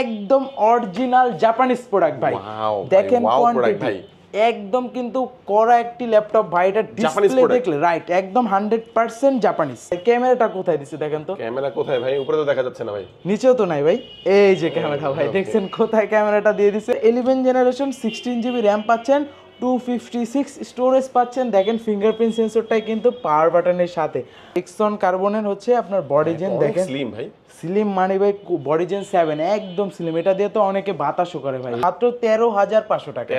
একদম original Japanese product ভাই। দেখেন কোয়ান্টিটি একদম কিন্তু কড়া একটি ল্যাপটপ ভাই। এটা ডিসপ্লে দেখলে রাইট একদম 100% জাপানিজ। ক্যামেরাটা কোথায় দিছে দেখেন তো, ক্যামেরা কোথায় ভাই? উপরে তো দেখা যাচ্ছে না ভাই, নিচেও তো নাই ভাই। এই যে ক্যামেরা ভাই, দেখছেন কোথায় ক্যামেরাটা দিয়ে দিছে। 11 জেনারেশন 16 GB র্যাম পাচ্ছেন, 256 স্টোরেজ পাচ্ছেন। দেখেন ফিঙ্গারপ্রিন্ট সেন্সরটাই কিন্তু পাওয়ার বাটনের সাথে। এক্সন কার্বনের হচ্ছে আপনার বডি জেন, দেখেন স্লিম ভাই, স্লিম মানে ভাই বডি জেন 7 একদম স্লিম। এটা দিয়ে তো অনেকে বাতাসও করে ভাই। মাত্র 13,500 টাকা।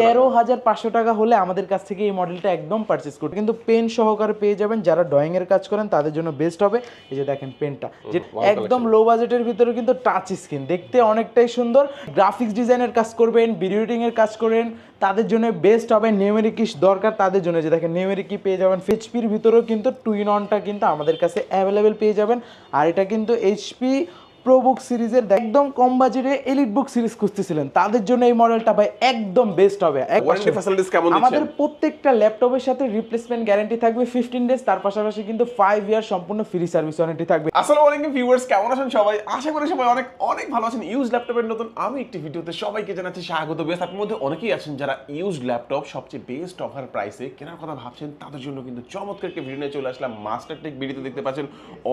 13,500 টাকা হলে আমাদের কাছ থেকে এই মডেলটা একদম পারচেজ করতে কিন্তু পেন সহকারে পেয়ে যাবেন। যারা ড্রয়িং এর কাজ করেন তাদের জন্য বেস্ট হবে। এই যে দেখেন পেনটা, যে একদম লো বাজেটের ভিতরে কিন্তু টাচ স্ক্রিন, দেখতে অনেকটাই সুন্দর। গ্রাফিক্স ডিজাইনের কাজ করবেন, ভিডিও এডিটিং এর কাজ করেন, তাদের জন্য বেস্ট হবে। নিউমেরিক কি দরকার তাদের জন্য, যে দেখেন নিউমেরিক কি পেয়ে যাবেন। এইচপির ভিতরেও কিন্তু টুইন অনটা কিন্তু আমাদের কাছে অ্যাভেলেবেল পেয়ে যাবেন। আর এটা কিন্তু এইচপি প্রোবুক সিরিজের একদম কম বাজেটে এলিট বুক সিরিজ খুঁজতেছিলেন তাদের জন্য এই মডেলটা ভাই একদম বেস্ট হবে। ওয়ারেন্টি ফ্যাসিলিটিস কেমন দিচ্ছেন? আমাদের প্রত্যেকটা ল্যাপটপের সাথে রিপ্লেসমেন্ট গ্যারান্টি থাকবে 15 ডেজ, তার পাশাপাশি কিন্তু 5 ইয়ার সম্পূর্ণ ফ্রি সার্ভিস ওয়ারেন্টি থাকবে। আসসালামু আলাইকুম ভিউয়ার্স, কেমন আছেন সবাই? আশা করি সবাই অনেক অনেক ভালো আছেন। ইউজ ল্যাপটপের নতুন আমি একটি ভিডিওতে সবাইকে জানাচ্ছি স্বাগত। বেশ আপনার মধ্যে অনেকেই আছেন যারা ইউজ ল্যাপটপ সবচেয়ে বেস্ট অফার প্রাইসে কেনার কথা ভাবছেন, তাদের জন্য কিন্তু চমৎকার একটা ভিডিও নিয়ে চলে আসলাম। মাস্টার টেক ভিডিওতে দেখতে পাচ্ছেন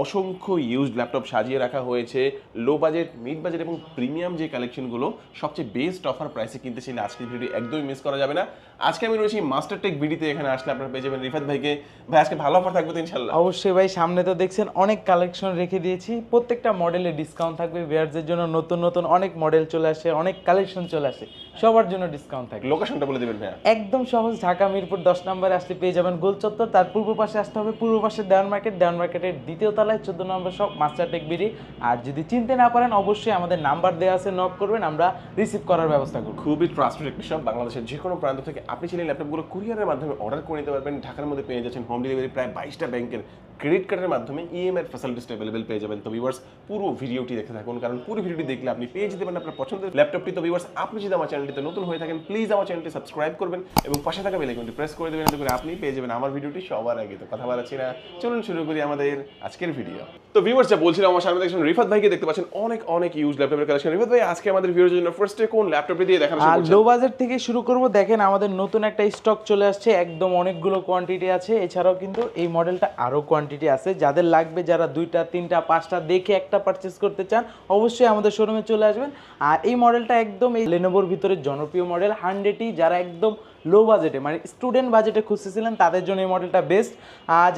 অসংখ্য ইউজ ল্যাপটপ সাজিয়ে রাখা হয়েছে। লো বাজেট, মিড বাজেট এবং প্রিমিয়াম যে কালেকশনগুলো সবচেয়ে বেস্ট অফার প্রাইসে কিনতে চাইলে আজকের ভিডিও একদমই মিস করা যাবে না। আজকে আমি রয়েছি মাস্টার টেক ভিডিওতে। এখানে আসলে আপনারা পেয়ে যাবেন রিফাত ভাইকে। ভাই আজকে ভালো অফার থাকবে তো ইনশাআল্লাহ? অবশ্যই ভাই, সামনে তো দেখছেন অনেক কালেকশন রেখে দিয়েছি, প্রত্যেকটা মডেলে ডিসকাউন্ট থাকবে। ভিউয়ারদের জন্য নতুন নতুন অনেক মডেল চলে আসে, অনেক কালেকশন চলে আসে, সবার জন্য ডিসকাউন্ট থাকবে। লোকেশনটা বলে দিবেন ভাই। একদম সহজ, ঢাকা মিরপুর 10 নম্বরে আসলে পেয়ে যাবেন গোল চত্বর। তার পূর্ব পাশে আসতে হবে, পূর্ব পাশে দেওয়ান মার্কেট, দেওয়ান মার্কেটের দ্বিতীয় তলায় 14 নম্বর শপ মাস্টার টেক বিডি। আর যদি চিনতে না পারেন অবশ্যই আমাদের নাম্বার দেওয়া আছে, নক করবেন, আমরা রিসিভ করার ব্যবস্থা করব। খুবই ট্রাস্টেড একটি শপ। বাংলাদেশের যে কোনো প্রান্ত থেকে আপনি চাইলে ল্যাপটপগুলো কুরিয়ারের মাধ্যমে অর্ডার করে নিতে পারবেন। ঢাকার মধ্যে পেয়ে যাচ্ছেন হোম ডেলিভারি। প্রায় 22টা ব্যাংকের ক্রেডিট কার্ডের মাধ্যমে ইএমআই ফ্যাসিলিটিস অ্যাভেলেবল পেয়ে যাবেন। তো ভিউয়ার্স পুরো ভিডিওটি দেখতে থাকুন, কারণ পুরো ভিডিওটি দেখলে আপনি পেয়ে যেতে পারেন আপনার পছন্দের ল্যাপটপটি। তো ভিউয়ার্স আপনি যদি আমার চ্যানেলটিতে নতুন হয়ে থাকেন প্লিজ আমার চ্যানেলটি সাবস্ক্রাইব করবেন এবং পাশে থাকা বেল আইকনটি প্রেস করে দেবেন, এতে করে আপনি পেয়ে যাবেন আমার ভিডিওটি সবার আগে। তো কথা বাড়াচ্ছি না, চলুন শুরু করি আমাদের আজকের ভিডিও। তো ভিউয়ার্স যা বলছিলাম, আমার সামনে দেখছেন রিফাত ভাইকে দেখতে পাচ্ছেন। অনেক অনেক ইউজ ল্যাপটপের কালেকশন। রিফাত ভাই আজকে আমাদের ভিউয়ারদের জন্য ফার্স্টে কোন ল্যাপটপটি দিয়ে দেখানো শুরু করছেন? লো বাজেট থেকে শুরু করব। দেখেন আমাদের নতুন একটা স্টক চলে আসছে, একদম অনেকগুলো কোয়ান্টিটি আছে। এছাড়াও কিন্তু এই মডেলটা আরো কোয়ান্টিটি আছে, যাদের লাগবে, যারা 2টা 3টা 5টা দেখে একটা পারচেজ করতে চান অবশ্যই আমাদের শোরুমে চলে আসবেন। আর এই মডেলটা একদম এই লেনোভোর ভিতরে জনপ্রিয় মডেল 100ই, যারা একদম লো বাজেটে মানে স্টুডেন্ট বাজেটে খুঁজতেছিলেন তাদের জন্য এই মডেলটা বেস্ট।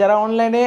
যারা অনলাইনে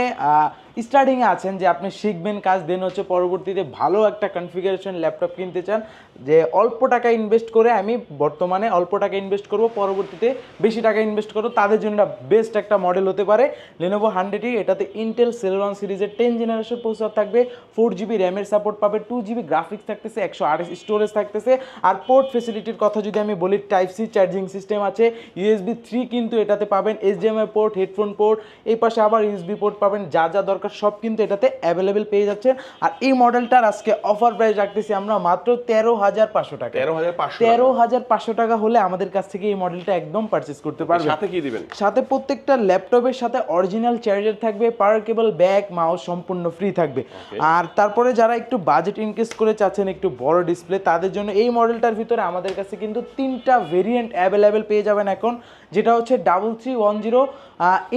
স্টার্টিংয়ে আছেন, যে আপনি শিখবেন কাজ, দেন হচ্ছে পরবর্তীতে ভালো একটা কনফিগারেশন ল্যাপটপ কিনতে চান, যে অল্প টাকা ইনভেস্ট করে আমি বর্তমানে অল্প টাকা ইনভেস্ট করব, পরবর্তীতে বেশি টাকা ইনভেস্ট করব, তাদের জন্য বেস্ট একটা মডেল হতে পারে Lenovo 100ই। এটাতে ইন্টেল Celeron সিরিজের 10 জেনারেশন প্রসেসর থাকবে, 4GB র্যামের সাপোর্ট পাবে, 2GB গ্রাফিক্স থাকতেছে, 128 স্টোরেজ থাকতেছে। আর পোর্ট ফেসিলিটির কথা যদি আমি বলি, টাইপ সি চার্জিং সিস্টেম আছে, USB 3 কিন্তু এটাতে পাবেন, HDMI পোর্ট, হেডফোন পোর্ট, এই পাশে আবার USB পোর্ট পাবেন। যা যা দরকার সব কিন্তু এটাতে অ্যাভেলেবেল পেয়ে যাচ্ছেন। আর এই মডেলটার আজকে অফার প্রাইস রাখতেছি আমরা মাত্র 13,500 টাকা। 13,500 টাকা হলে আমাদের কাছ থেকে এই মডেলটা একদম পারচেজ করতে পারবেন। সাথে কি দিবেন? সাথে প্রত্যেকটা ল্যাপটপের সাথে অরিজিনাল চার্জার থাকবে, পাওয়ার কেবল, ব্যাগ, মাউস সম্পূর্ণ ফ্রি থাকবে। আর তারপরে যারা একটু বাজেট ইনক্রিজ করে চাচ্ছেন, একটু বড় ডিসপ্লে, তাদের জন্য এই মডেলটার ভিতরে আমাদের কাছে কিন্তু 3টা ভেরিয়েন্ট অ্যাভেলেবেল পেয়ে যাবেন এখন, যেটা হচ্ছে 3310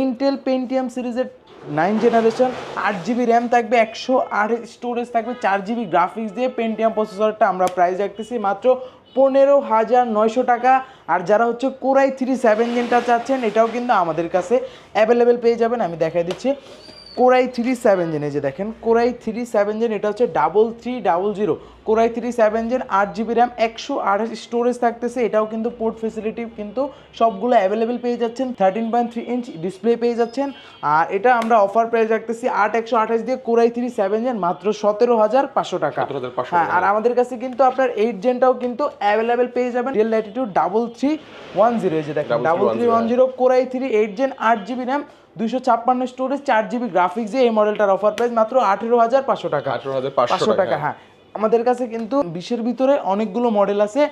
ইন্টেল পেন্টিয়াম সিরিজের 9 জেনারেশন, 8GB র্যাম থাকবে, 128 স্টোরেজ থাকবে, 4GB গ্রাফিক্স দিয়ে পেন্টিয়াম প্রসেসরটা আমরা প্রাইস রাখতেছি মাত্র 15,900 টাকা। আর যারা হচ্ছে কোরাই 3 7 জেনটা চাচ্ছেন, এটাও কিন্তু আমাদের কাছে অ্যাভেলেবেল পেয়ে যাবেন। আমি দেখাই দিচ্ছি কোরাই 3 7 জেন, এই যে দেখেন কোরাই 3 7 জেন, এটা হচ্ছে 3300 core i 3 7 gen, 8GB RAM, 128 storage থাকতেছে। এটাও কিন্তু পোর্ট ফেসিলিটি কিন্তু সবগুলো অ্যাভেলেবেল পেয়ে যাচ্ছেন, 13.3 ইঞ্চ ডিসপ্লে পেয়ে যাচ্ছেন। আর এটা আমরা অফার প্রাইস রাখতেছি 8128 দিয়ে কোরাই 3 7 জেন মাত্র 17,500 টাকা। হ্যাঁ, আর আমাদের কাছে কিন্তু আপনার 8 জেনটাও কিন্তু অ্যাভেলেবেল পেয়ে যাবেন, রিয়েল ল্যাটিটিউড 3310, এই যে দেখেন 3310 Core i 3 8 gen, 8GB RAM, 256 storage, 4GB graphics দিয়ে এই মডেলটার অফার প্রাইস মাত্র 18,500 টাকা। 18,500 টাকা। হ্যাঁ, আমাদের কাছে কিন্তু 20-এর ভিতরে অনেকগুলো মডেল আছে,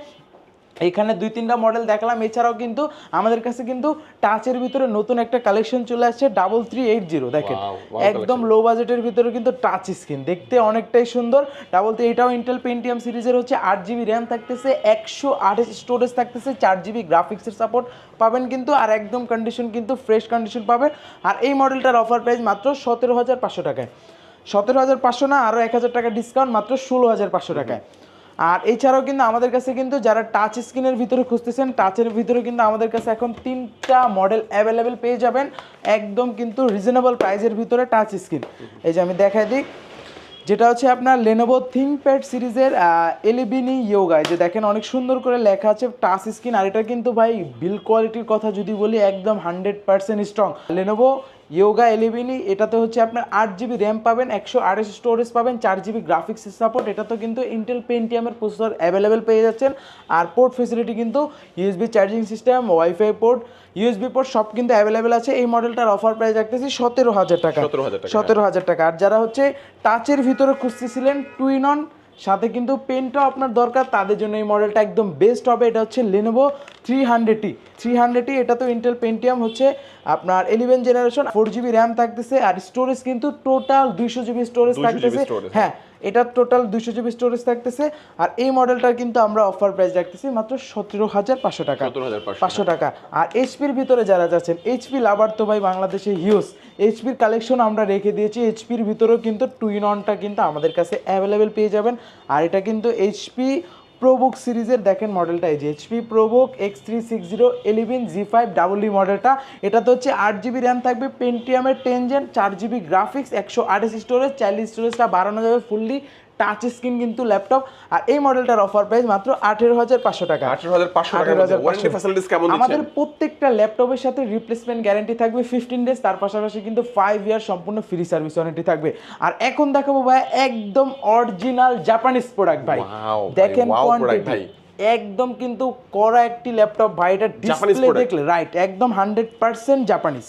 এখানে 2-3টা মডেল দেখালাম, এছাড়াও কিন্তু আমাদের কাছে কিন্তু টাচের ভিতরে নতুন একটা কালেকশন চলে আসছে 3380 দেখেন। একদম লো বাজেটের ভিতরে কিন্তু টাচ স্ক্রিন, দেখতে অনেকটাই সুন্দর। 33, এটাও ইন্টেল পেন্টিয়াম সিরিজের হচ্ছে, 8GB র্যাম থাকতেছে, 128 স্টোরেজ থাকতেছে, 4GB গ্রাফিক্সের সাপোর্ট পাবেন কিন্তু, আর একদম কন্ডিশন কিন্তু ফ্রেশ কন্ডিশন পাবেন। আর এই মডেলটার অফার প্রাইস মাত্র 17,500 টাকায়। 17,500 না, আরও 1000 টাকা ডিসকাউন্ট, মাত্র 16,500 টাকায়। আর এছাড়াও কিন্তু আমাদের কাছে কিন্তু যারা টাচ স্ক্রিনের ভিতরে খুঁজতেছেন, টাচের ভিতরে কিন্তু আমাদের কাছে এখন 3টা মডেল অ্যাভেলেবেল পেয়ে যাবেন একদম কিন্তু রিজনেবল প্রাইসের ভিতরে টাচ স্ক্রিন। এই যে আমি দেখাই দিই, যেটা হচ্ছে আপনার লেনোভো থিংকপ্যাড সিরিজের এলিবিনি ইয়োগা। যে দেখেন অনেক সুন্দর করে লেখা আছে টাচ স্ক্রিন। আর এটা কিন্তু ভাই বিল কোয়ালিটির কথা যদি বলি, একদম 100% স্ট্রং লেনোভো ইয়োগা এলিবিনি। এটাতে হচ্ছে আপনার 8GB র্যাম পাবেন, 128 স্টোরেজ পাবেন, 4GB গ্রাফিক্সের সাপোর্ট। এটা তো কিন্তু ইন্টেল পেন্টিয়ামের প্রসেসর অ্যাভেলেবেল পেয়ে যাচ্ছেন। আর পোর্ট ফেসিলিটি কিন্তু USB charging system, wifi port, USB port সব কিন্তু অ্যাভেলেবেল আছে। এই মডেলটার অফার প্রাইস রাখতেছি 17,000 টাকা। 17,000 টাকা। আর যারা হচ্ছে টাচের ভিতরে খুঁজতেছিলেন টুইন অন, সাথে কিন্তু পেনটাও আপনার দরকার, তাদের জন্য এই মডেলটা একদম বেস্ট হবে। এটা হচ্ছে লেনোভো 300T। এটা তো ইন্টেল পেন্টিয়াম হচ্ছে আপনার 11 জেনারেশন, 4GB র্যাম থাকতেছে। আর স্টোরেজ কিন্তু টোটাল 200GB স্টোরেজ থাকতেছে। হ্যাঁ, এটা টোটাল 200GB স্টোরেজ থাকতেছে। আর এই মডেলটার কিন্তু আমরা অফার প্রাইস রাখতেছি মাত্র 17,500 টাকা। 500 টাকা। আর এইচপির ভিতরে যারা যাচ্ছেন, এইচপি লাভার তো ভাই বাংলাদেশে হিউজ, এইচপির কালেকশন আমরা রেখে দিয়েছি। এইচপির ভিতরেও কিন্তু টুইন অনটা কিন্তু আমাদের কাছে অ্যাভেলেবেল পেয়ে যাবেন। আর এটা কিন্তু এইচপি প্রোবুক সিরিজের দেখেন মডেলটা, এই যে এইচপি প্রোবুক X360 11 G5EE মডেলটা। এটাতে হচ্ছে 8GB র্যাম থাকবে, পেন্টিয়ামের 10 জেন, 4GB গ্রাফিক্স, 128 স্টোরেজ, চাইলে স্টোরেজটা বাড়ানো যাবে, ফুললি টাচ স্ক্রিন কিন্তু ল্যাপটপ। আর এই মডেলটার অফার প্রাইস মাত্র 18,500 টাকা। 18,500 টাকা। আমাদের প্রত্যেকটা ল্যাপটপের সাথে রিপ্লেসমেন্ট গ্যারান্টি থাকবে 15 ডেজ, তার পাশাপাশি কিন্তু 5 ইয়ার সম্পূর্ণ ফ্রি সার্ভিস ওয়ারেন্টি থাকবে। আর এখন দেখাবো ভাই একদম অরিজিনাল জাপানিজ প্রোডাক্ট ভাই। দেখেন কোয়ান্টিটি একদম কিন্তু কড়া একটি ল্যাপটপ ভাই, এটা ডিসপ্লে দেখলে রাইট একদম 100% জাপানিজ।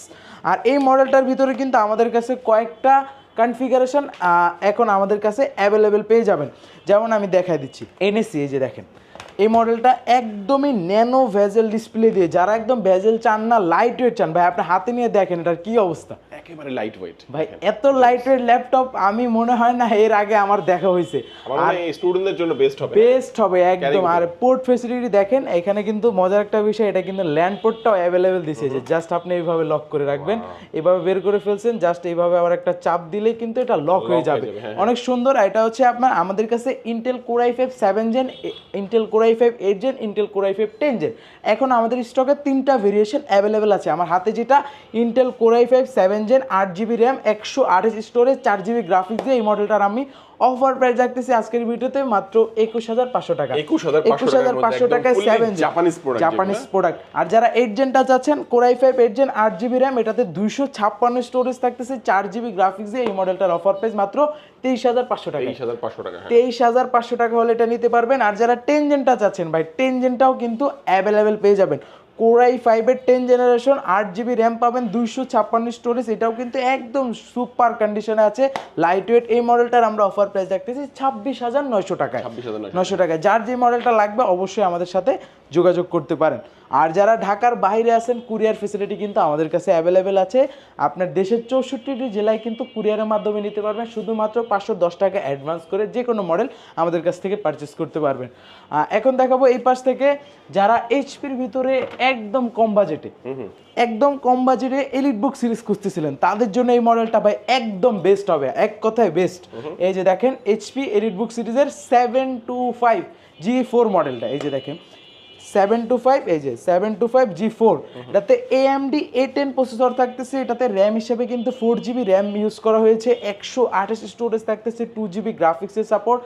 আর এই মডেলটার ভিতরে কিন্তু আমাদের কাছে কয়েকটা কনফিগারেশন এখন আমাদের কাছে অ্যাভেলেবেল পেয়ে যাবেন। যেমন আমি দেখাই দিচ্ছি এনএসি, এই যে দেখেন এই মডেলটা একদমই ন্যানো ভেজেল ডিসপ্লে দিয়ে, যারা একদম ভেজেল চান না, লাইট ওয়েট চান ভাই, আপনি হাতে নিয়ে দেখেন এটার কি অবস্থা, একেবারে লাইট ওয়েট ভাই। এত লাইট ওয়েট ল্যাপটপ আমি মনে হয় না এর আগে আমার দেখা হয়েছে। আর স্টুডেন্টদের জন্য বেস্ট হবে একদম। আর পোর্ট ফেসিলিটি দেখেন, এখানে কিন্তু মজার একটা বিষয়, এটা কিন্তু ল্যান্ড পোর্টটাও অ্যাভেলেবেল দিয়েছে, যে জাস্ট আপনি এইভাবে লক করে রাখবেন, এভাবে বের করে ফেলছেন, জাস্ট এইভাবে আবার একটা চাপ দিলেই কিন্তু এটা লক হয়ে যাবে। অনেক সুন্দর। এটা হচ্ছে আপনার আমাদের কাছে Intel Core i5 7 gen, Intel Core i5 8 gen, Intel Core i5 10 gen. এখন আমাদের স্টকে 3টা ভেরিয়েশন অ্যাভেলেবেল আছে। আমার হাতে যেটা Intel Core i5 7 gen, 8GB RAM, 128 storage, 4GB graphics দিয়ে, এই মডেলটার আমি অফার প্রাইস রাখতেছি আজকের ভিডিওতে মাত্র 21,500 টাকা। 21,500 টাকায় 7 জাপানিজ প্রোডাক্ট। আর যারা 8 জেনটা চাচ্ছেন, core i5 8 gen, 8GB RAM, এটাতে 256 স্টোরেজ থাকতেছে, 4GB গ্রাফিক্স দিয়ে, এই মডেলটার অফার প্রাইস মাত্র 23,500 টাকা। 23,500 টাকা হলে এটা নিতে পারবেন। আর যারা 10 জেনটা চাচ্ছেন ভাই, 10 জেনটাও কিন্তু অ্যাভেলেবেল পেয়ে যাবেন। কোর i5 এর 10 জেনারেশন, 8GB র্যাম পাবেন, 256 স্টোরেজ, এটাও কিন্তু একদম সুপার কন্ডিশনে আছে, লাইট ওয়েট। এই মডেলটার আমরা অফার প্রাইস রাখতেছি 26,900 টাকায়। 900 টাকায়। যার যে মডেলটা লাগবে অবশ্যই আমাদের সাথে যোগাযোগ করতে পারেন। আর যারা ঢাকার বাইরে আছেন, কুরিয়ার ফেসিলিটি কিন্তু আমাদের কাছে অ্যাভেলেবেল আছে। আপনার দেশের 64টি জেলায় কিন্তু কুরিয়ারের মাধ্যমে নিতে পারবেন, শুধুমাত্র 510 টাকা অ্যাডভান্স করে যে কোনো মডেল আমাদের কাছ থেকে পারচেস করতে পারবেন। এখন দেখাবো এই পাশ থেকে যারা এইচপির ভিতরে একদম কম বাজেটে এলিট বুক সিরিজ খুঁজতেছিলেন, তাদের জন্য এই মডেলটা ভাই একদম বেস্ট হবে, এক কথায় বেস্ট। এই যে দেখেন এইচপি এলিট বুক সিরিজের 725 G4 মডেলটা, এই যে দেখেন 725, এই যে 725 G4, এটাতে AMD A10 প্রসেসর থাকতেছে। এটাতে র্যাম হিসেবে কিন্তু 4GB র্যাম ইউজ করা হয়েছে, 128 স্টোরেজ থাকতেছে, 2GB গ্রাফিক্সের সাপোর্ট,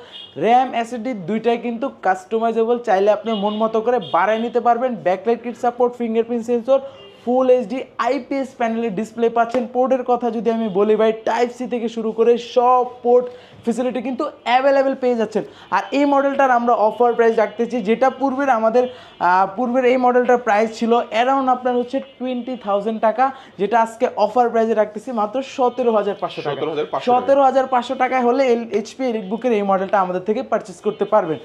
র্যাম SSD দুইটাই কিন্তু কাস্টমাইজেবল, চাইলে আপনার মন মতো করে বাড়ায় নিতে পারবেন। Backlight kit support, fingerprint sensor, full HD IPS প্যানেলের ডিসপ্লে পাচ্ছেন। পোর্টের কথা যদি আমি বলি ভাই, টাইপ সি থেকে শুরু করে সব পোর্ট ফেসিলিটি কিন্তু অ্যাভেলেবেল পেয়ে যাচ্ছেন। আর এই মডেলটার আমরা অফার প্রাইস রাখতেছি, যেটা পূর্বের এই মডেলটার প্রাইস ছিল অ্যারাউন্ড আপনার হচ্ছে 20,000 টাকা, যেটা আজকে অফার প্রাইসে রাখতেছি মাত্র 17,500 টাকা। 17,500 টাকায় হলে এইচপি এলিট বুকের এই মডেলটা আমাদের থেকে পারচেস করতে পারবেন।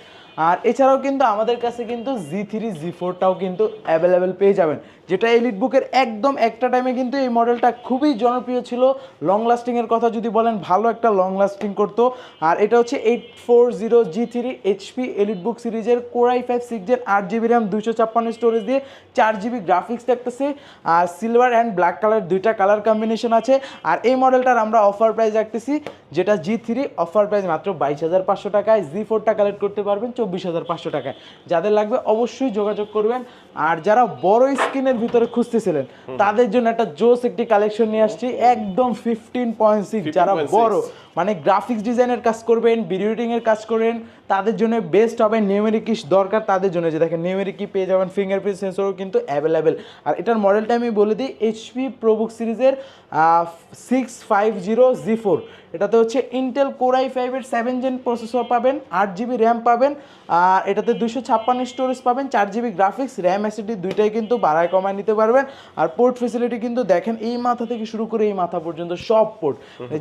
আর এছাড়াও কিন্তু আমাদের কাছে কিন্তু Z3 Z4টাও কিন্তু অ্যাভেলেবেল পেয়ে যাবেন, যেটা এলিট বুকের একদম একটা টাইমে কিন্তু এই মডেলটা খুবই জনপ্রিয় ছিল। লং লাস্টিংয়ের কথা যদি বলেন, ভালো একটা লং লাস্টিং করতো। আর এটা হচ্ছে 840 G3 HP এলিট বুক সিরিজের Core i5 6 Gen 8GB RAM 256 storage দিয়ে 4GB গ্রাফিক্স থাকতেছে। আর সিলভার অ্যান্ড ব্ল্যাক কালার দুইটা কালার কম্বিনেশন আছে। আর এই মডেলটার আমরা অফার প্রাইস রাখতেছি, যেটা G3 অফার প্রাইস মাত্র 22,500 টাকায়, Z4টা কালেক্ট করতে পারবেন 24,500 টাকায়। যাদের লাগবে অবশ্যই যোগাযোগ করবেন। আর যারা বড় স্ক্রিনের ভিতরে খুঁজতেছিলেন তাদের জন্য একটা জোস একটি কালেকশন নিয়ে আসছি, একদম 15.6। যারা বড় মানে গ্রাফিক্স ডিজাইনের কাজ করবেন, ভিডিও এডিটিং এর কাজ করেন, তাদের জন্য বেস্ট হবে। নিউমেরিক কি দরকার তাদের জন্য, যে দেখেন নিউমেরিক কি পেয়ে যাবেন, ফিঙ্গারপ্রিন্ট সেন্সরও কিন্তু অ্যাভেলেবেল। আর এটার মডেলটা আমি বলে দিই, HP প্রোবুক সিরিজের 650 Z4। এটাতে হচ্ছে ইন্টেল Core i5 এর 7 Gen প্রসেসর পাবেন, 8GB র্যাম পাবেন, আর এটাতে 256 স্টোরেজ পাবেন, 4GB গ্রাফিক্স, র্যাম এসএসডি দুইটাই কিন্তু বাড়ায় কমায় নিতে পারবেন। আর পোর্ট ফেসিলিটি কিন্তু দেখেন এই মাথা থেকে শুরু করে এই মাথা পর্যন্ত সব পোর্ট,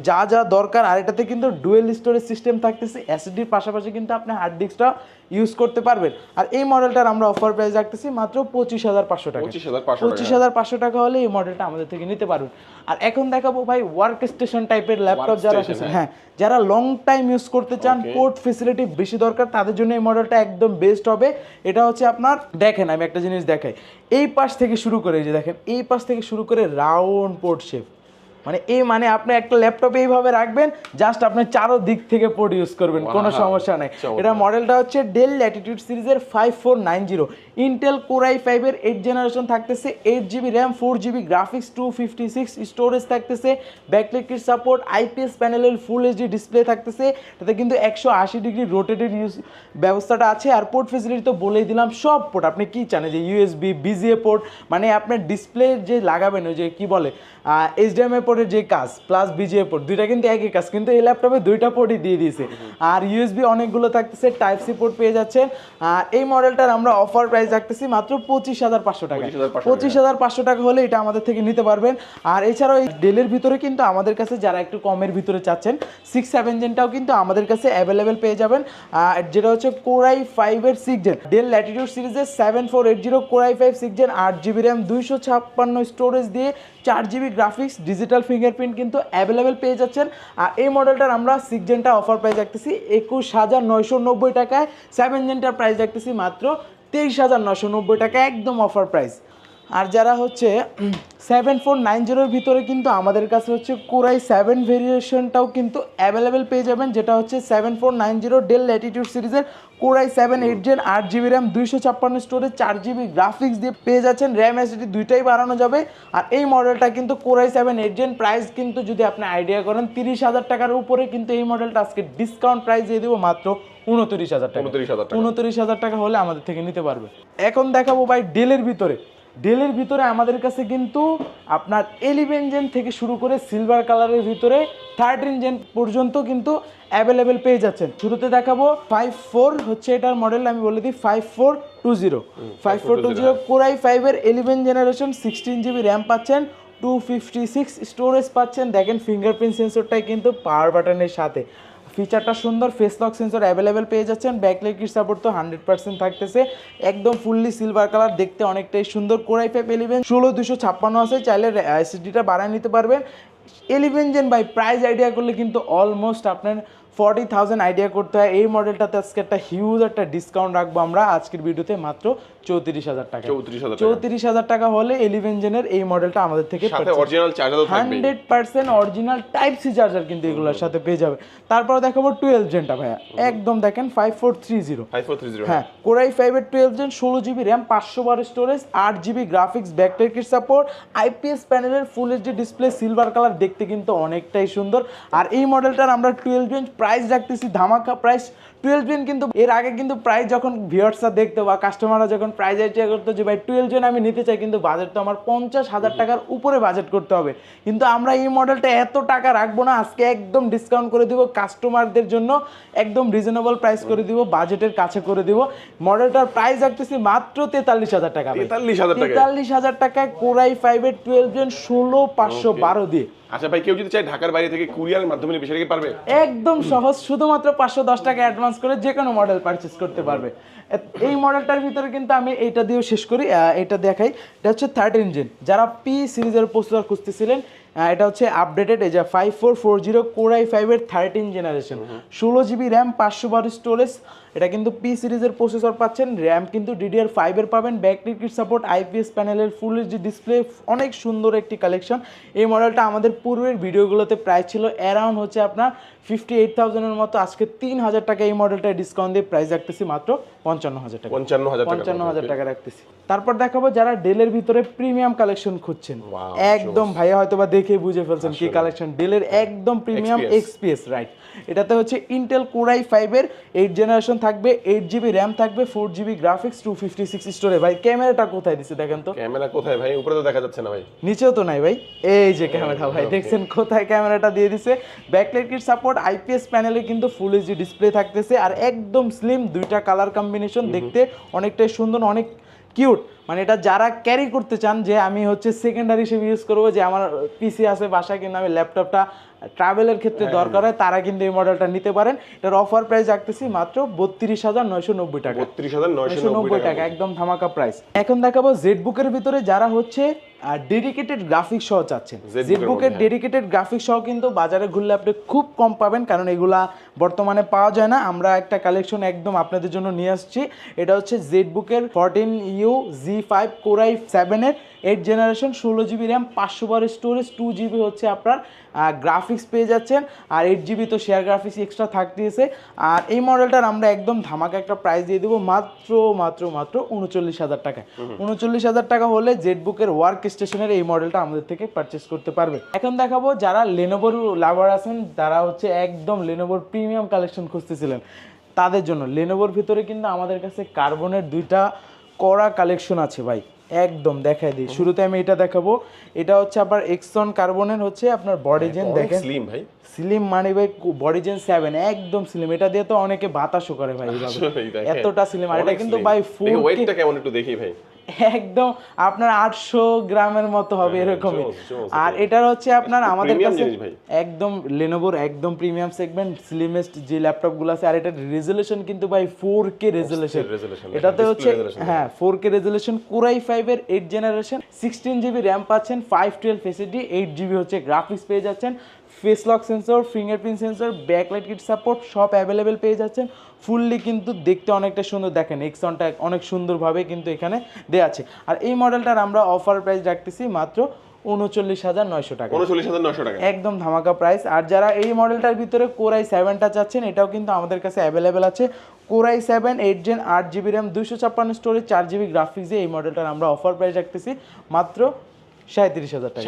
যা যা দরকার। আর এটাতে কিন্তু ডুয়েল স্টোরেজ সিস্টেম থাকতেছে, এসএসডির পাশাপাশি কিন্তু আপনি হার্ড ডিস্কটা ইউজ করতে পারবেন। আর এই মডেলটার আমরা অফার প্রাইস রাখতেছি মাত্র 25,500 টাকা। 25,500 টাকা হলে এই মডেলটা আমাদের থেকে নিতে পারবেন। আর এখন দেখাবো ভাই ওয়ার্ক স্টেশন টাইপের ল্যাপটপ যারা আছে, হ্যাঁ যারা লং টাইম ইউজ করতে চান, পোর্ট ফেসিলিটি বেশি দরকার, তাদের জন্য এই মডেলটা একদম বেস্ট হবে। এটা হচ্ছে আপনার, দেখেন আমি একটা জিনিস দেখাই, এই পাশ থেকে শুরু করে, যে দেখেন এই পাশ থেকে শুরু করে রাউন্ড পোর্ট শেপ, মানে আপনি একটা ল্যাপটপে এইভাবে রাখবেন, জাস্ট আপনি চারো দিক থেকে পোর্ট ইউজ করবেন, কোনো সমস্যা নাই। এটা মডেলটা হচ্ছে ডেল ল্যাটিটিউড সিরিজের 5490, ইন্টেল Core i5 এর 8 জেনারেশন থাকতেছে, 8GB RAM, 4GB graphics, 256 storage থাকতেছে, ব্যাকলাইট কিট সাপোর্ট, IPS প্যানেলের ফুল HD ডিসপ্লে থাকতেছে। এটাতে কিন্তু 180 ডিগ্রি রোটেটেড ইউজ ব্যবস্থাটা আছে। আর পোর্ট ফেসিলিটি তো বলেই দিলাম, সব পোর্ট আপনি কি চান, যে USB BGA পোর্ট, মানে আপনার ডিসপ্লে যে লাগাবেন ওই যে কি বলে HDMI পোর্টের যে কাজ প্লাস BGA পোর্ট, দুইটা কিন্তু একই কাজ, কিন্তু এই ল্যাপটপে দুইটা পোর্টই দিয়ে দিয়েছে। আর USB অনেকগুলো থাকতেছে, টাইপ সি পোর্ট পেয়ে যাচ্ছেন। আর এই মডেলটার আমরা অফার প্রাইস রাখতেছি মাত্র 25,500 টাকা। 25,500 টাকা হলে এটা আমাদের থেকে নিতে পারবেন। আর এছাড়াও এই ডেলের ভিতরে কিন্তু আমাদের কাছে যারা একটু কমের ভিতরে চাচ্ছেন, 6-7 জেনটাও কিন্তু আমাদের কাছে অ্যাভেলেবেল পেয়ে যাবেন, যেটা হচ্ছে Core i5 এর 6 জেন ডেল ল্যাটিটিউড সিরিজের 7480 Core i5 6 gen 8GB RAM 256 storage দিয়ে 4GB গ্রাফিক্স, ডিজিটাল ফিঙ্গারপ্রিন্ট কিন্তু অ্যাভেলেবেল পেয়ে যাচ্ছেন। আর এই মডেলটার আমরা 6 জেনটা অফার প্রাইস রাখতেছি 21,990 টাকায়, 7 জেনটার প্রাইস রাখতেছি মাত্র 23,990 টাকা, একদম অফার প্রাইস। আর যারা হচ্ছে 7490 ভিতরে কিন্তু আমাদের কাছে হচ্ছে Core i7 ভেরিয়েশনটাও কিন্তু অ্যাভেলেবেল পেয়ে যাবেন, যেটা হচ্ছে 7490 ডেল ল্যাটিটিউড সিরিজের Core i7 8 gen 8GB RAM 256 storage 4GB graphics দিয়ে পেয়ে যাচ্ছেন, র্যাম এসএসডি দুইটাই বাড়ানো যাবে। আর এই মডেলটা কিন্তু Core i7 8 জেন প্রাইস কিন্তু যদি আপনি আইডিয়া করেন 30,000 টাকার উপরে, কিন্তু এই মডেলটা আজকে ডিসকাউন্ট প্রাইস দিয়ে দেবো মাত্র 29,000 টাকা। 29,000 টাকা হলে আমাদের থেকে নিতে পারবে। এখন দেখাবো ভাই ডেলের ভিতরে আমাদের কাছে কিন্তু আপনার 11 জেন থেকে শুরু করে সিলভার কালারের ভিতরে 13 জেন পর্যন্ত কিন্তু অ্যাভেলেবেল পেয়ে যাচ্ছেন। শুরুতে দেখাবো 54 হচ্ছে এটার মডেল, আমি বলে দিই 5420 Core i5 এর 11 জেনারেশন 16GB র্যাম পাচ্ছেন, 256 স্টোরেজ পাচ্ছেন। দেখেন ফিঙ্গারপ্রিন্ট সেন্সরটাই কিন্তু পাওয়ার বাটনের সাথে, ফিচারটা সুন্দর, ফেস লক সেন্সর অ্যাভেলেবেল পেয়ে যাচ্ছেন, ব্যাকলাইট কিট সাপোর্ট তো 100% থাকতেছে, একদম ফুললি সিলভার কালার, দেখতে অনেকটাই সুন্দর। Core i5 11 16256 আছে, চাইলে এসএসডিটা বাড়ায় নিতে পারবেন। 11 জেন বাই প্রাইস আইডিয়া করলে কিন্তু অলমোস্ট আপনার 40,000 আইডিয়া করতে হয়। এই মডেলটাতে আজকে একটা হিউজ একটা ডিসকাউন্ট রাখবো আমরা আজকের ভিডিওতে মাত্র 34,000 টাকা। 34,000 টাকা হলে 11 জেনের এই মডেলটা আমাদের থেকে সাথে অরিজিনাল চার্জারও থাকবে, 100% অরিজিনাল টাইপ সি চার্জার কিন্তু এগুলোর সাথে পেয়ে যাবে। তারপর দেখাবো 12 জেনটা ভাইয়া, একদম দেখেন 5430 হ্যাঁ, Core i5 এর 12 gen 16GB RAM 512 storage 8GB graphics, backlight kit support, IPS প্যানেলের full HD display, silver colour, দেখতে কিন্তু অনেকটাই সুন্দর। আর এই মডেলটার আমরা 12 জেন প্রাইস রাখতেছি ধামাকা প্রাইস। 12 জেন কিন্তু এর আগে কিন্তু প্রাইস যখন ভিউয়ার্সরা দেখতো বা কাস্টমাররা যখন প্রাইস আইডিয়া করতো যে ভাই 12 জেন আমি নিতে চাই, কিন্তু বাজেট তো আমার 50,000 টাকার উপরে বাজেট করতে হবে, কিন্তু আমরা এই মডেলটা এত টাকা রাখবো না, আজকে একদম ডিসকাউন্ট করে দিব কাস্টমারদের জন্য, একদম রিজনেবল প্রাইস করে দিব, বাজেটের কাছে করে দিব। মডেলটার প্রাইস রাখতেছি মাত্র 43,000 টাকা। 43,000 টাকায় Core i5 এর 12 জেন 16512 দিয়ে। আচ্ছা ভাই, কেউ যদি চায় ঢাকার বাইরে থেকে কুরিয়ারের মাধ্যমে নিয়ে পারবে? একদম সহজ, শুধুমাত্র 510 টাকা অ্যাডভান্স করে যে কোনো মডেল পারচেজ করতে পারবে। এই মডেলটার ভিতরে কিন্তু আমি এইটা দিয়েও শেষ করি, এটা দেখাই। এটা হচ্ছে 13 জেন, যারা পি সিরিজের প্রসেসর খুঁজতেছিলেন, এটা হচ্ছে আপডেটেড, এই যে 5440 Core i5 এর 13 জেনারেশন, 16 GB র্যাম, 512 স্টোরেজ। এটা কিন্তু পি সিরিজের প্রসেসর পাচ্ছেন, র্যাম কিন্তু DDR5 এর পাবেন, ব্যাকলিট সাপোর্ট, IPS প্যানেলের ফুল এইচডি ডিসপ্লে, অনেক সুন্দর একটি কালেকশন। এই মডেলটা আমাদের পূর্বের ভিডিওগুলোতে প্রাইস ছিল অ্যারাউন্ড হচ্ছে আপনার 58,000 এর মতো, আজকে 3,000 টাকা এই মডেলটা ডিসকাউন্ট দিয়ে প্রাইস রাখতেছি মাত্র 55,000 টাকা। 55,000 টাকা রাখতেছি। তারপর দেখাবো যারা ডেলের ভিতরে প্রিমিয়াম কালেকশন খুঁজছেন, একদম ভাইয়া হয়তো বা দেখে বুঝে ফেলছেন কি কালেকশন, ডেলের একদম প্রিমিয়াম XPS, রাইট। এটাতে হচ্ছে ইন্টেল Core i5 এর 8 জেনারেশন থাকবে, 8GB র্যাম থাকবে, 4GB গ্রাফিক্স, 256 স্টোরেজ। ভাই ক্যামেরাটা কোথায় দিছে দেখেন তো, ক্যামেরা কোথায় ভাই? উপরে তো দেখা যাচ্ছে না ভাই, নিচেও তো নাই ভাই, এই যে ক্যামেরা ভাই, দেখছেন কোথায় ক্যামেরাটা দিয়ে দিছে। ব্যাকলাইট কিট সাপোর্ট, IPS প্যানেলে কিন্তু ফুল এইচডি ডিসপ্লে থাকতেছে, আর একদম স্লিম, দুইটা কালার কম্বিনেশন, দেখতে অনেকটাই সুন্দর, অনেক কিউট। মানে এটা যারা ক্যারি করতে চান যে আমি হচ্ছে সেকেন্ডারি হিসেবে ইউজ করবো, যে আমার পিসি আছে বাসায় কিন্তু আমি ল্যাপটপটা ট্রাভেলের ক্ষেত্রে দরকার হয়, তারা কিন্তু এই মডেলটা নিতে পারেন। এটার অফার প্রাইস রাখতেছি মাত্র 32,990 টাকা। 32,990 টাকা, একদম ধামাকা প্রাইস। এখন দেখাবো জেডবুকের ভিতরে যারা হচ্ছে ডেডিকেটেড গ্রাফিক্স সহ চাচ্ছেন। জেডবুকের ডেডিকেটেড গ্রাফিক্স সহ কিন্তু বাজারে ঘুরলে আপনি খুব কম পাবেন, কারণ এগুলা বর্তমানে পাওয়া যায় না। আমরা একটা কালেকশন একদম আপনাদের জন্য নিয়ে আসছি। এটা হচ্ছে জেডবুকের 14U Z5 Core i7 এর 8 generation, 16GB RAM, 512 storage, 2GB হচ্ছে আপনার গ্রাফিক্স পেয়ে যাচ্ছেন, আর 8GB তো শেয়ার গ্রাফিক্স এক্সট্রা থাকতেছে। আর এই মডেলটার আমরা একদম ধামাকা একটা প্রাইস দিয়ে দেবো মাত্র 39,000 টাকা। 39,000 টাকা হলে জেডবুকের ওয়ার্ক স্টেশনের এই মডেলটা আমাদের থেকে পারচেস করতে পারবে। এখন দেখাবো যারা লেনোভোর লাভার আছেন, তারা হচ্ছে একদম লেনোভোর প্রিমিয়াম কালেকশন খুঁজতেছিলেন, তাদের জন্য লেনোভোর ভিতরে কিন্তু আমাদের কাছে কার্বনের দুইটা কড়া কালেকশন আছে ভাই, একদম দেখাই দিই। শুরুতে আমি এটা দেখাবো, এটা হচ্ছে আবার এক্সন কার্বনের হচ্ছে আপনার বডি জেন, দেখেন স্লিম ভাই, স্লিম মানে ভাই বডি জেন 7, একদম স্লিম। এটা দিয়ে তো অনেকে বাতাসও করে ভাই, এতটা স্লিম। আর এটা কিন্তু ভাই ফুল ওয়েটটা কেমন একটু দেখি ভাই, একদম আপনার 800 গ্রামের মতো হবে এরকমই। আর এটার হচ্ছে আপনার আমাদের কাছে একদম লেনোভোর একদম প্রিমিয়াম সেগমেন্ট স্লিমেস্ট যে ল্যাপটপগুলো আছে। আর এটার রেজোলিউশন কিন্তু ভাই 4K রেজোলিউশন, এটাতে হচ্ছে হ্যাঁ 4K রেজোলিউশন। Core i5 এর 8 জেনারেশন, 16GB র্যাম পাচ্ছেন, 512 এসএসডি, 8GB হচ্ছে গ্রাফিক্স পেয়ে যাচ্ছেন, face lock sensor, fingerprint sensor, backlight kit support সব অ্যাভেলেবেল পেয়ে যাচ্ছেন। ফুললি কিন্তু দেখতে অনেকটা সুন্দর, দেখেন এক্সনটা অনেক সুন্দরভাবে কিন্তু এখানে দেওয়া আছে। আর এই মডেলটার আমরা অফার প্রাইস রাখতেছি মাত্র 39,900 টাকা। 39,900 টাকা, একদম ধামাকা প্রাইস। আর যারা এই মডেলটার ভিতরে Core i7টা চাচ্ছেন, এটাও কিন্তু আমাদের কাছে অ্যাভেলেবেল আছে। Core i7 8 gen, 8GB RAM, 256 storage, 4GB graphics দিয়ে এই মডেলটার আমরা অফার প্রাইস রাখতেছি মাত্র 37,000 টাকা।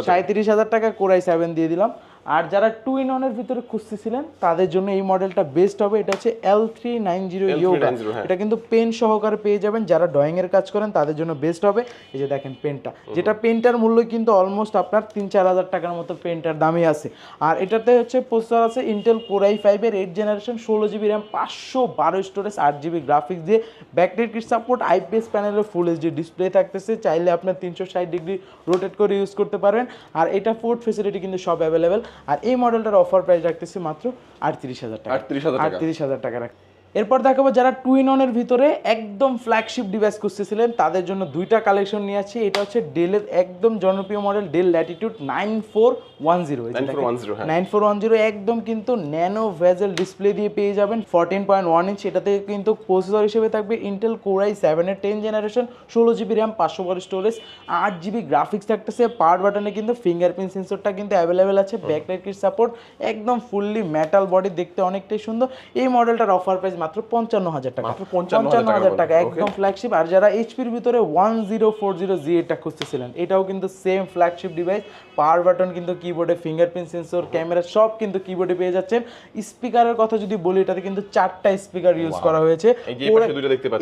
37,000 টাকা Core i7 দিয়ে দিলাম। আর যারা 2-in-1 এর ভিতরে খুঁজতেছিলেন তাদের জন্য এই মডেলটা বেস্ট হবে। এটা হচ্ছে L390 Yoga, এটা কিন্তু পেন সহকারে পেয়ে যাবেন। যারা ড্রয়িং এর কাজ করেন তাদের জন্য বেস্ট হবে। এই যে দেখেন পেনটা, যেটা পেনটার মূল্য কিন্তু অলমোস্ট আপনার 3-4 হাজার টাকার মতো পেনটার দামই আছে। আর এটাতে হচ্ছে প্রসেসর আছে ইন্টেল Core i5 এর 8 generation, 16GB RAM, 512 storage, 8GB graphics দিয়ে ব্যাকলাইট কিট সাপোর্ট, IPS প্যানেলের ফুল এইচডি ডিসপ্লে থাকতেছে। চাইলে আপনার 360 ডিগ্রি রোটেট করে ইউজ করতে পারেন। আর এটা পোর্ট ফ্যাসিলিটি কিন্তু সব অ্যাভেলেবেল। আর এই মডেলটার অফার প্রাইস রাখতেছি মাত্র 38,000 টাকা। 38,000 টাকা রাখ। এরপর দেখাবো যারা 2-in-1 এর ভিতরে একদম ফ্ল্যাগশিপ ডিভাইস খুঁজতেছিলেন তাদের জন্য দুইটা কালেকশন নিয়ে আসছি। এটা হচ্ছে ডেলের একদম জনপ্রিয় মডেল ডেল ল্যাটিটিউড 9410 একদম কিন্তু ন্যানো ভেজেল ডিসপ্লে দিয়ে পেয়ে যাবেন, 14.1 ইঞ্চ। এটাতে কিন্তু প্রসেসর হিসেবে থাকবে ইন্টেল Core i7 এর 10 generation, 16GB RAM, 512 storage, 8GB graphics থাকতেছে। পাওয়ার বাটনে কিন্তু ফিঙ্গারপ্রিন্ট সেন্সরটা কিন্তু অ্যাভেলেবেল আছে, ব্যাকলাইট কিট সাপোর্ট, একদম ফুললি মেটাল বডি, দেখতে অনেকটাই সুন্দর। এই মডেলটার অফার প্রাইস মাত্র 55,000 টাকা। 55,000 টাকা একদম ফ্ল্যাগশিপ। আর যারা এইচপির ভিতরে 1040G এটা খুঁজতেছিলেন, এটাও কিন্তু same flagship device. Power button কিন্তু কিবোর্ডে, ফিঙ্গারপ্রিন্ট সেন্সর, ক্যামেরা সব কিন্তু কিবোর্ডে পেয়ে যাচ্ছেন। স্পিকারের কথা যদি বলি, এটাতে কিন্তু 4টা স্পিকার ইউজ করা হয়েছে।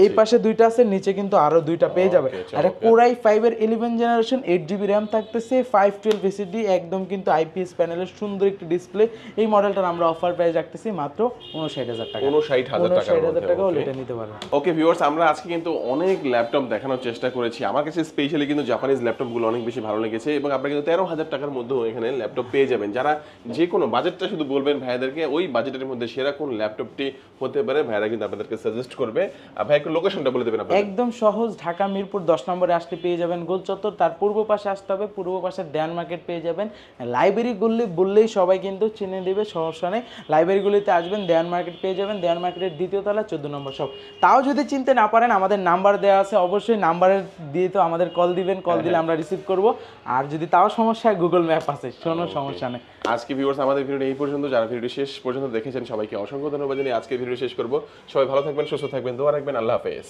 এই পাশে দুইটা আছে, নিচে কিন্তু আরো দুইটা পেয়ে যাবে। আর Core i5 এর 11 জেনারেশন, 8GB র্যাম থাকতেছে, 512 এসএসডি, একদম কিন্তু IPS প্যানেলের সুন্দর একটি ডিসপ্লে। এই মডেলটার আমরা অফার প্রাইস রাখতেছি মাত্র 59,000 টাকা। 50,000 টাকা হলে এটা নিতে পারবেন। ওকে ভিউয়ার্স, আমরা আজকে কিন্তু অনেক ল্যাপটপ দেখানোর চেষ্টা করেছি। আমার কাছে স্পেশালি কিন্তু জাপানিজ ল্যাপটপগুলো অনেক বেশি ভালো লেগেছে এবং আপনারা কিন্তু 13,000 টাকার মধ্যেও এখানে ল্যাপটপ পেয়ে যাবেন। যারা যে কোনো বাজেটটা শুধু বলবেন ভাইয়াদেরকে, ওই বাজেটের মধ্যে সেরা কোন ল্যাপটপটি হতে পারে ভাইয়ারা কিন্তু আপনাদেরকে সাজেস্ট করবে। আর ভাই একটু লোকেশনটা বলে দেবেন আপনাদের। একদম সহজ, ঢাকা মিরপুর 10 নম্বরে আসলে পেয়ে যাবেন গোল চত্বর। তার পূর্ব পাশে আসতে হবে, পূর্ব পাশে দেয়ান মার্কেট পেয়ে যাবেন। লাইব্রেরি বললেই সবাই কিন্তু চিনে দেবে, সমস্যা নেই। লাইব্রেরিগুলিতে আসবেন, দেয়ান মার্কেট পেয়ে যাবেন। দেয়ান মার্কেটের দ্বিতীয় তলা 14 নম্বর শপ। তাও যদি চিনতে না পারেন, আমাদের নাম্বার দেওয়া আছে, অবশ্যই নাম্বারের দিয়ে তো আমাদের কল দিবেন, কল দিলে আমরা রিসিভ করব। আর যদি তাও সমস্যা হয়, গুগল ম্যাপ আছে, কোনো সমস্যা নেই। আজকে ভিউয়ার্স আমাদের ভিডিওটা এই পর্যন্ত। যারা ভিডিওটি শেষ পর্যন্ত দেখেছেন সবাইকে অসংখ্য ধন্যবাদ জানিয়ে আজকে ভিডিও শেষ করব। সবাই ভালো থাকবেন, সুস্থ থাকবেন, দোয়া রাখবেন। আল্লাহ হাফেজ।